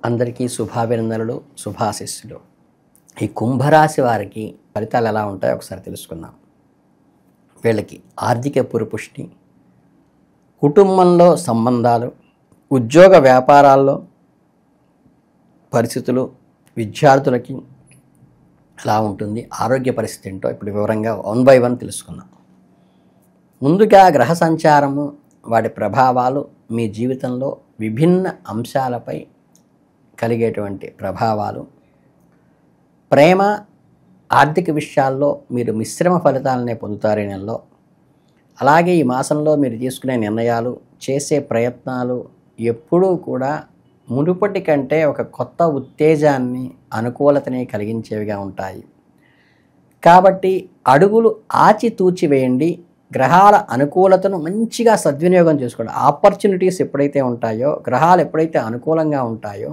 అందరికీ శుభాభినందనలు, శుభాశీస్సులు. ఈ కుంభరాశి వారికి ఫలితాలు ఎలా ఉంటాయో ఒకసారి తెలుసుకుందాం. వీళ్ళకి ఆర్థిక పురుపుష్టి, కుటుంబంలో సంబంధాలు, ఉద్యోగ వ్యాపారాల్లో పరిస్థితులు, విద్యార్థులకి ఎలా ఉంటుంది, ఆరోగ్య పరిస్థితి ఏంటో ఇప్పుడు వివరంగా 1 by 1 తెలుసుకుందాం. ముందుగా గ్రహ సంచారము, వాటి ప్రభావాలు మీ జీవితంలో విభిన్న అంశాలపై కలిగేటువంటి ప్రభావాలు. ప్రేమ, ఆర్థిక విషయాల్లో మీరు మిశ్రమ ఫలితాలనే పొందుతారు ఈ నెలలో. అలాగే ఈ మాసంలో మీరు తీసుకునే నిర్ణయాలు, చేసే ప్రయత్నాలు ఎప్పుడూ కూడా మునుపటి కంటే ఒక కొత్త ఉత్తేజాన్ని, అనుకూలతని కలిగించేవిగా ఉంటాయి. కాబట్టి అడుగులు ఆచితూచి వేయండి. గ్రహాల అనుకూలతను మంచిగా సద్వినియోగం చేసుకోండి. ఆపర్చునిటీస్ ఎప్పుడైతే ఉంటాయో, గ్రహాలు ఎప్పుడైతే అనుకూలంగా ఉంటాయో,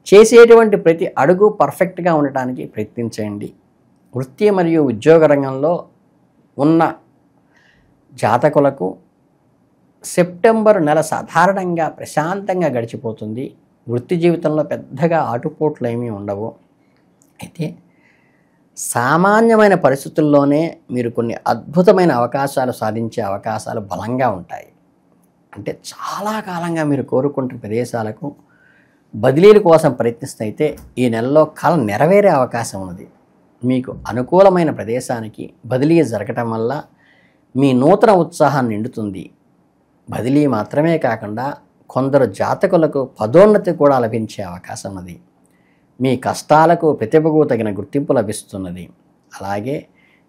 చేసేటువంటి ప్రతి అడుగు పర్ఫెక్ట్గా ఉండటానికి ప్రయత్నించండి. వృత్తి మరియు ఉద్యోగ రంగంలో ఉన్న జాతకులకు సెప్టెంబర్ నెల సాధారణంగా ప్రశాంతంగా గడిచిపోతుంది. వృత్తి జీవితంలో పెద్దగా ఆటుపోట్లు ఏమీ ఉండవు. అయితే సామాన్యమైన పరిస్థితుల్లోనే మీరు కొన్ని అద్భుతమైన అవకాశాలు సాధించే అవకాశాలు బలంగా ఉంటాయి. అంటే చాలా కాలంగా మీరు కోరుకుంటున్న ప్రదేశాలకు బదిలీల కోసం ప్రయత్నిస్తే ఈ నెలలో కల నెరవేరే అవకాశం ఉన్నది. మీకు అనుకూలమైన ప్రదేశానికి బదిలీ జరగటం వల్ల మీ నూతన ఉత్సాహం నిండుతుంది. బదిలీ మాత్రమే కాకుండా కొందరు జాతకులకు పదోన్నతి కూడా లభించే అవకాశం ఉన్నది. మీ కష్టాలకు, ప్రతిభకు తగిన గుర్తింపు లభిస్తున్నది. అలాగే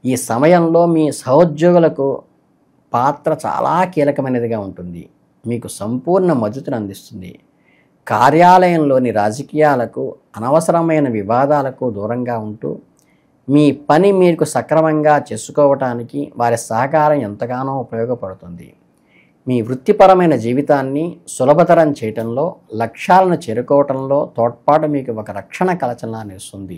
ఈ సమయంలో మీ సహోద్యోగులకు పాత్ర చాలా కీలకమైనదిగా ఉంటుంది. మీకు సంపూర్ణ మద్దతును అందిస్తుంది. కార్యాలయంలోని రాజకీయాలకు, అనవసరమైన వివాదాలకు దూరంగా ఉంటూ మీ పని మీకు సక్రమంగా చేసుకోవటానికి వారి సహకారం ఎంతగానో ఉపయోగపడుతుంది. మీ వృత్తిపరమైన జీవితాన్ని సులభతరం చేయటంలో, లక్ష్యాలను చేరుకోవటంలో తోడ్పాటు మీకు ఒక రక్షణ కవచంలా నిలుస్తుంది.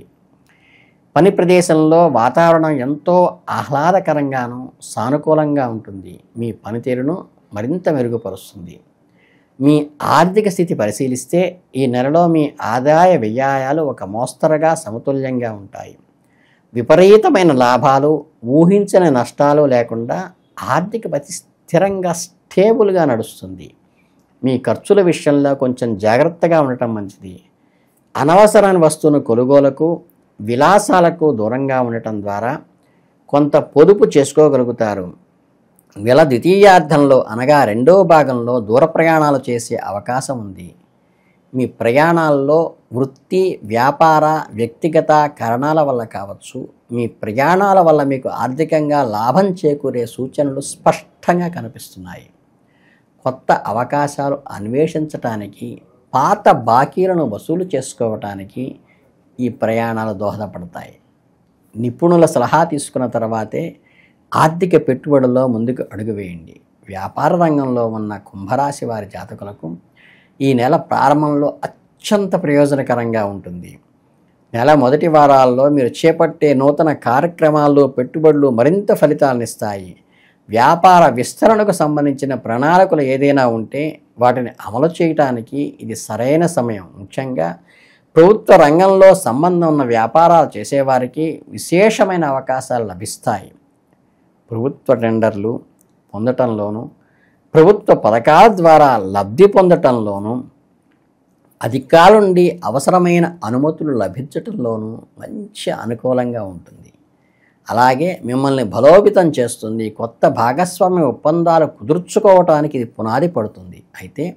పని ప్రదేశంలో వాతావరణం ఎంతో ఆహ్లాదకరంగాను, సానుకూలంగా ఉంటుంది. మీ పనితీరును మరింత మెరుగుపరుస్తుంది. మీ ఆర్థిక స్థితి పరిశీలిస్తే ఈ నెలలో మీ ఆదాయ వ్యయాలు ఒక మోస్తరుగా సమతుల్యంగా ఉంటాయి. విపరీతమైన లాభాలు, ఊహించని నష్టాలు లేకుండా ఆర్థిక పరిస్థితి స్థిరంగా, స్టేబుల్గా నడుస్తుంది. మీ ఖర్చుల విషయంలో కొంచెం జాగ్రత్తగా ఉండటం మంచిది. అనవసరమైన వస్తువుల కొనుగోలుకు, విలాసాలకు దూరంగా ఉండటం ద్వారా కొంత పొదుపు చేసుకోగలుగుతారు. నెల ద్వితీయార్థంలో అనగా 2వ భాగంలో దూర ప్రయాణాలు చేసే అవకాశం ఉంది. మీ ప్రయాణాల్లో వృత్తి, వ్యాపార, వ్యక్తిగత కారణాల వల్ల కావచ్చు, మీ ప్రయాణాల వల్ల మీకు ఆర్థికంగా లాభం చేకూరే సూచనలు స్పష్టంగా కనిపిస్తున్నాయి. కొత్త అవకాశాలు అన్వేషించటానికి, పాత బాకీలను వసూలు చేసుకోవటానికి ఈ ప్రయాణాలు దోహదపడతాయి. నిపుణుల సలహా తీసుకున్న తర్వాతే ఆర్థిక పెట్టుబడుల్లో ముందుకు అడుగు వేయండి. వ్యాపార రంగంలో ఉన్న కుంభరాశి వారి జాతకులకు ఈ నెల ప్రారంభంలో అత్యంత ప్రయోజనకరంగా ఉంటుంది. నెల మొదటి వారాల్లో మీరు చేపట్టే నూతన కార్యక్రమాలు, పెట్టుబడులు మరింత ఫలితాలను ఇస్తాయి. వ్యాపార విస్తరణకు సంబంధించిన ప్రణాళికలు ఏదైనా ఉంటే వాటిని అమలు చేయడానికి ఇది సరైన సమయం. ముఖ్యంగా ప్రభుత్వ రంగంలో సంబంధం ఉన్న వ్యాపారాలు చేసేవారికి విశేషమైన అవకాశాలు లభిస్తాయి. ప్రభుత్వ టెండర్లు పొందటంలోనూ, ప్రభుత్వ పథకాల ద్వారా లబ్ధి పొందటంలోనూ, అధికారుల నుండి అవసరమైన అనుమతులు లభించటంలోనూ మంచి అనుకూలంగా ఉంటుంది. అలాగే మిమ్మల్ని బలోపేతం చేస్తుంది. కొత్త భాగస్వామ్య ఒప్పందాలు కుదుర్చుకోవటానికి ఇది పునాది పడుతుంది. అయితే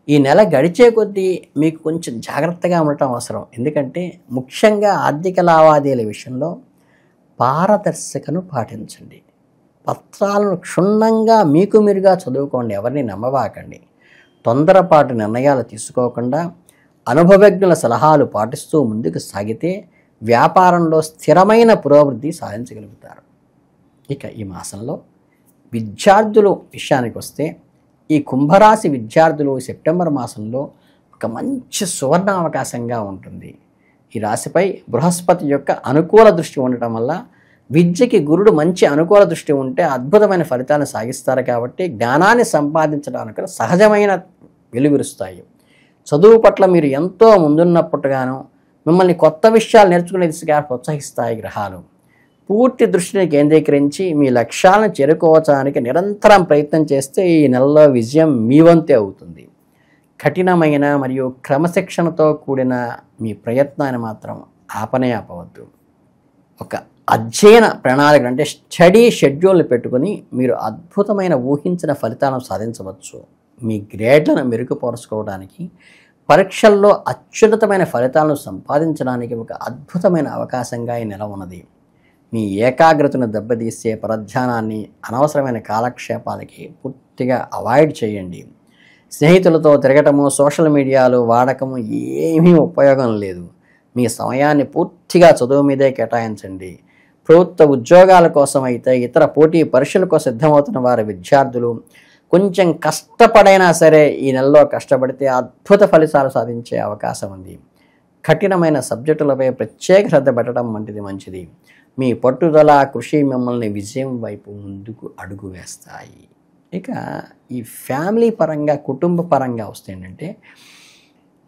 ఈ నెల గడిచే కొద్దీ మీకు కొంచెం జాగ్రత్తగా ఉండటం అవసరం. ఎందుకంటే ముఖ్యంగా ఆర్థిక లావాదేవీల విషయంలో పారదర్శకను పాటించండి. పత్రాలను క్షుణ్ణంగా మీకు మీరుగా చదువుకోండి. ఎవరిని నమ్మవాకండి. తొందరపాటు నిర్ణయాలు తీసుకోకుండా అనుభవజ్ఞుల సలహాలు పాటిస్తూ ముందుకు సాగితే వ్యాపారంలో స్థిరమైన పురోభివృద్ధి సాధించగలుగుతారు. ఇక ఈ మాసంలో విద్యార్థుల విషయానికి వస్తే ఈ కుంభరాశి విద్యార్థులు సెప్టెంబర్ మాసంలో ఒక మంచి సువర్ణ అవకాశంగా ఉంటుంది. ఈ రాశిపై బృహస్పతి యొక్క అనుకూల దృష్టి ఉండటం వల్ల విద్యకి గురుడు మంచి అనుకూల దృష్టి ఉంటే అద్భుతమైన ఫలితాలను సాగిస్తారు. కాబట్టి జ్ఞానాన్ని సంపాదించడానికి సహజమైన వెలుగురుస్తాయి. చదువు పట్ల మీరు ఎంతో ముందున్నప్పటిగాను మిమ్మల్ని కొత్త విషయాలు నేర్చుకునే దిశగా ప్రోత్సహిస్తాయి గ్రహాలు. పూర్తి దృష్టిని కేంద్రీకరించి మీ లక్ష్యాలను చేరుకోవడానికి నిరంతరం ప్రయత్నం చేస్తే ఈ నెలలో విజయం మీ వంతే అవుతుంది. కఠినమైన మరియు క్రమశిక్షణతో కూడిన మీ ప్రయత్నాన్ని మాత్రం ఆపవద్దు. ఒక అధ్యయన ప్రణాళిక అంటే స్టడీ షెడ్యూల్ని పెట్టుకుని మీరు అద్భుతమైన ఊహించిన ఫలితాలను సాధించవచ్చు. మీ గ్రేడ్లను మెరుగుపరుచుకోవడానికి, పరీక్షల్లో అత్యున్నతమైన ఫలితాలను సంపాదించడానికి ఒక అద్భుతమైన అవకాశంగా ఈ నెల ఉన్నది. మీ ఏకాగ్రతను దెబ్బతీసే పరధ్యానాన్ని, అనవసరమైన కాలక్షేపాలకి పూర్తిగా అవాయిడ్ చేయండి. స్నేహితులతో తిరగటము, సోషల్ మీడియాలు వాడకము ఏమీ ఉపయోగం లేదు. మీ సమయాన్ని పూర్తిగా చదువు మీదే కేటాయించండి. ప్రభుత్వ ఉద్యోగాల కోసం అయితే, ఇతర పోటీ పరీక్షల కోసం సిద్ధమవుతున్న వారి విద్యార్థులు కొంచెం కష్టపడైనా సరే ఈ నెలలో కష్టపడితే అద్భుత ఫలితాలు సాధించే అవకాశం ఉంది. కఠినమైన సబ్జెక్టులపై ప్రత్యేక శ్రద్ధ పెట్టడం వంటిది మంచిది. మీ పట్టుదల, కృషి మిమ్మల్ని విజయం వైపు ముందుకు అడుగు వేస్తాయి. ఇక ఈ ఫ్యామిలీ పరంగా, కుటుంబ పరంగా వస్తే ఏంటంటే,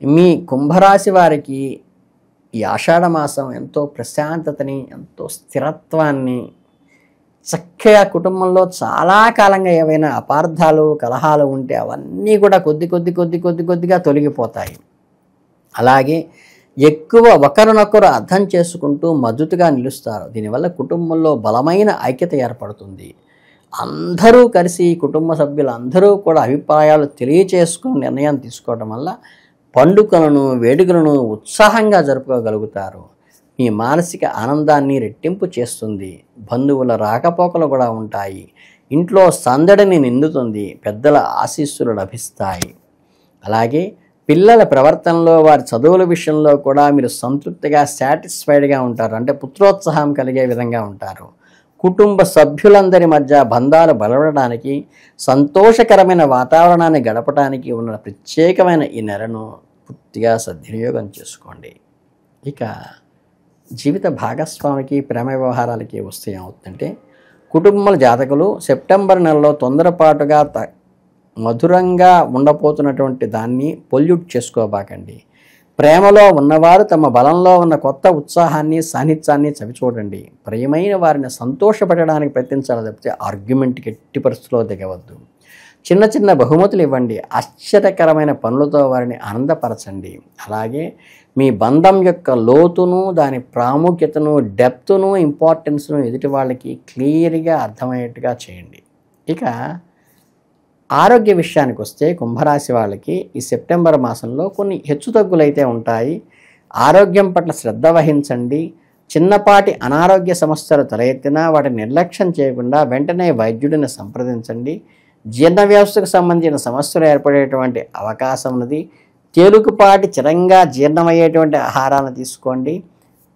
మీ కుంభరాశి వారికి ఈ ఆషాఢ మాసం ఎంతో ప్రశాంతతని, ఎంతో స్థిరత్వాన్ని, చక్కగా కుటుంబంలో చాలా కాలంగా ఏవైనా అపార్థాలు, కలహాలు ఉంటే అవన్నీ కూడా కొద్దిగా తొలగిపోతాయి. అలాగే ఎక్కువ ఒకరినొకరు అర్థం చేసుకుంటూ మద్దతుగా నిలుస్తారు. దీనివల్ల కుటుంబంలో బలమైన ఐక్యత ఏర్పడుతుంది. అందరూ కలిసి, కుటుంబ సభ్యులందరూ కూడా అభిప్రాయాలు తెలియచేసుకుని నిర్ణయం తీసుకోవడం వల్ల పండుగలను, వేడుకలను ఉత్సాహంగా జరుపుకోగలుగుతారు. మీ మానసిక ఆనందాన్ని రెట్టింపు చేస్తుంది. బంధువుల రాకపోకలు కూడా ఉంటాయి. ఇంట్లో సందడిని నిండుతుంది. పెద్దల ఆశీస్సులు లభిస్తాయి. అలాగే పిల్లల ప్రవర్తనలో, వారి చదువుల విషయంలో కూడా మీరు సంతృప్తిగా, సాటిస్ఫైడ్గా ఉంటారు. అంటే పుత్రోత్సాహం కలిగే విధంగా ఉంటారు. కుటుంబ సభ్యులందరి మధ్య బంధాలు బలపడడానికి, సంతోషకరమైన వాతావరణాన్ని గడపడానికి ఉన్న ప్రత్యేకమైన ఈ నెలను పూర్తిగా సద్వినియోగం చేసుకోండి. ఇక జీవిత భాగస్వామికి, ప్రేమ వ్యవహారాలకి వస్తే ఏమవుతుందంటే, కుటుంబ జాతకులు సెప్టెంబర్ నెలలో తొందరపాటుగా మధురంగా ఉండబోతున్నటువంటి దాన్ని పొల్యూట్ చేసుకోబాకండి. ప్రేమలో ఉన్నవారు తమ బలంలో ఉన్న కొత్త ఉత్సాహాన్ని, సాన్నిధ్యాన్ని చవిచూడండి. ప్రియమైన వారిని సంతోషపెట్టడానికి ప్రయత్నించాలి తప్పితే ఆర్గ్యుమెంట్కి ఎట్టి పరిస్థితుల్లో దిగవద్దు. చిన్న చిన్న బహుమతులు ఇవ్వండి. ఆశ్చర్యకరమైన పనులతో వారిని ఆనందపరచండి. అలాగే మీ బంధం యొక్క లోతును, దాని ప్రాముఖ్యతను, డెప్త్ను, ఇంపార్టెన్స్ను ఎదుటి వాళ్ళకి క్లియర్గా అర్థమయ్యేట్టుగా చేయండి. ఇక ఆరోగ్య విషయానికి వస్తే, కుంభరాశి వాళ్ళకి ఈ సెప్టెంబర్ మాసంలో కొన్ని హెచ్చుతగ్గులు అయితే ఉంటాయి. ఆరోగ్యం పట్ల శ్రద్ధ వహించండి. చిన్నపాటి అనారోగ్య సమస్యలు తలెత్తినా వాటిని నిర్లక్ష్యం చేయకుండా వెంటనే వైద్యుడిని సంప్రదించండి. జీర్ణ వ్యవస్థకు సంబంధించిన సమస్యలు ఏర్పడేటువంటి అవకాశం ఉన్నది. తేలికపాటి చిరంగా జీర్ణమయ్యేటువంటి ఆహారాన్ని తీసుకోండి.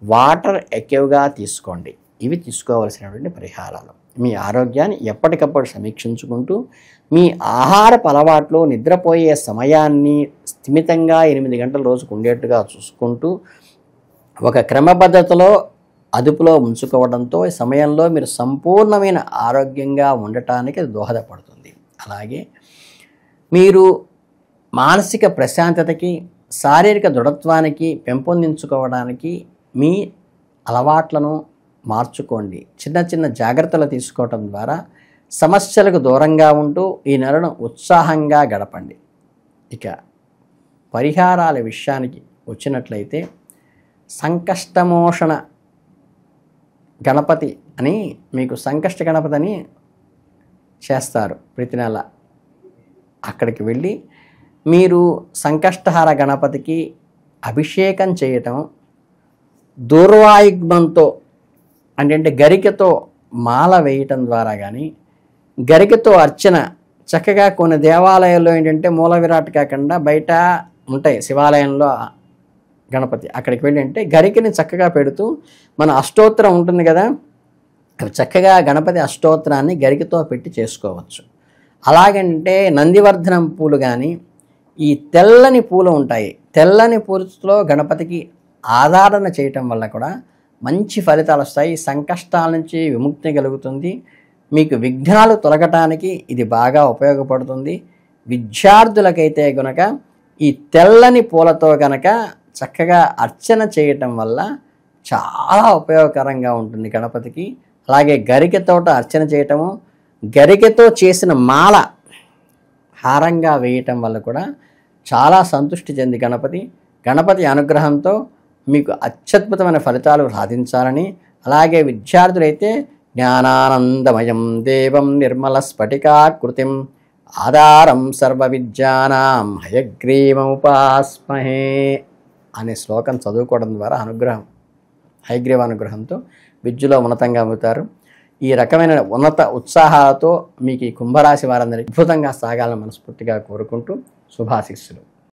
వాటర్ ఎక్కువగా తీసుకోండి. ఇవి తీసుకోవలసినటువంటి పరిహారాలు. మీ ఆరోగ్యాన్ని ఎప్పటికప్పుడు సమీక్షించుకుంటూ, మీ ఆహారపు అలవాట్లు, నిద్రపోయే సమయాన్ని స్థిమితంగా 8 గంటల రోజుకు ఉండేట్టుగా చూసుకుంటూ, ఒక క్రమపద్ధతిలో అదుపులో ఉంచుకోవడంతో ఈ సమయంలో మీరు సంపూర్ణమైన ఆరోగ్యంగా ఉండటానికి అది దోహదపడుతుంది. అలాగే మీరు మానసిక ప్రశాంతతకి, శారీరక దృఢత్వానికి పెంపొందించుకోవడానికి మీ అలవాట్లను మార్చుకోండి. చిన్న చిన్న జాగ్రత్తలు తీసుకోవటం ద్వారా సమస్యలకు దూరంగా ఉంటూ ఈ నెలను ఉత్సాహంగా గడపండి. ఇక పరిహారాల విషయానికి వచ్చినట్లయితే, సంకష్టమోషణ గణపతి అని, మీకు సంకష్ట గణపతి అని చేస్తారు ప్రతి నెల. అక్కడికి వెళ్ళి మీరు సంకష్టహార గణపతికి అభిషేకం చేయటం, దూర్వాయుగ్మంతో అంటే గరికతో మాల వేయటం ద్వారా కానీ, గరికతో అర్చన చక్కగా కొన్ని దేవాలయాల్లో ఏంటంటే మూల విరాట్ కాకుండా బయట ఉంటాయి శివాలయంలో గణపతి, అక్కడికి వెళ్ళి అంటే గరికని చక్కగా పెడుతూ మన అష్టోత్తరం ఉంటుంది కదా, చక్కగా గణపతి అష్టోత్తరాన్ని గరికతో పెట్టి చేసుకోవచ్చు. అలాగంటే నందివర్ధనం పూలు కానీ, ఈ తెల్లని పూలు ఉంటాయి, తెల్లని పూలతో గణపతికి ఆరాధన చేయటం వల్ల కూడా మంచి ఫలితాలు వస్తాయి. సంకష్టాల నుంచి విముక్తి కలుగుతుంది. మీకు విఘ్నాలు తొలగటానికి ఇది బాగా ఉపయోగపడుతుంది. విద్యార్థులకైతే గనుక ఈ తెల్లని పూలతో కనుక చక్కగా అర్చన చేయటం వల్ల చాలా ఉపయోగకరంగా ఉంటుంది గణపతికి. అలాగే గరికెతోట అర్చన చేయటము, గరికెతో చేసిన మాల హారంగా వేయటం వల్ల కూడా చాలా సంతృష్టి చెంది గణపతి అనుగ్రహంతో మీకు అత్యద్భుతమైన ఫలితాలు సాధించాలని, అలాగే విద్యార్థులైతే జ్ఞానానందమయం దేవం నిర్మల స్ఫటికాకృతిం ఆధారం సర్వ విద్యానాం హయగ్రీవముపాస్మహే అనే శ్లోకం చదువుకోవడం ద్వారా హయగ్రీవ అనుగ్రహంతో విద్యలో ఉన్నతంగా అవుతారు. ఈ రకమైన ఉన్నత ఉత్సాహాలతో మీకు ఈ కుంభరాశి వారందరికీ అద్భుతంగా సాగాలని మనస్ఫూర్తిగా కోరుకుంటూ శుభాశీస్సులు.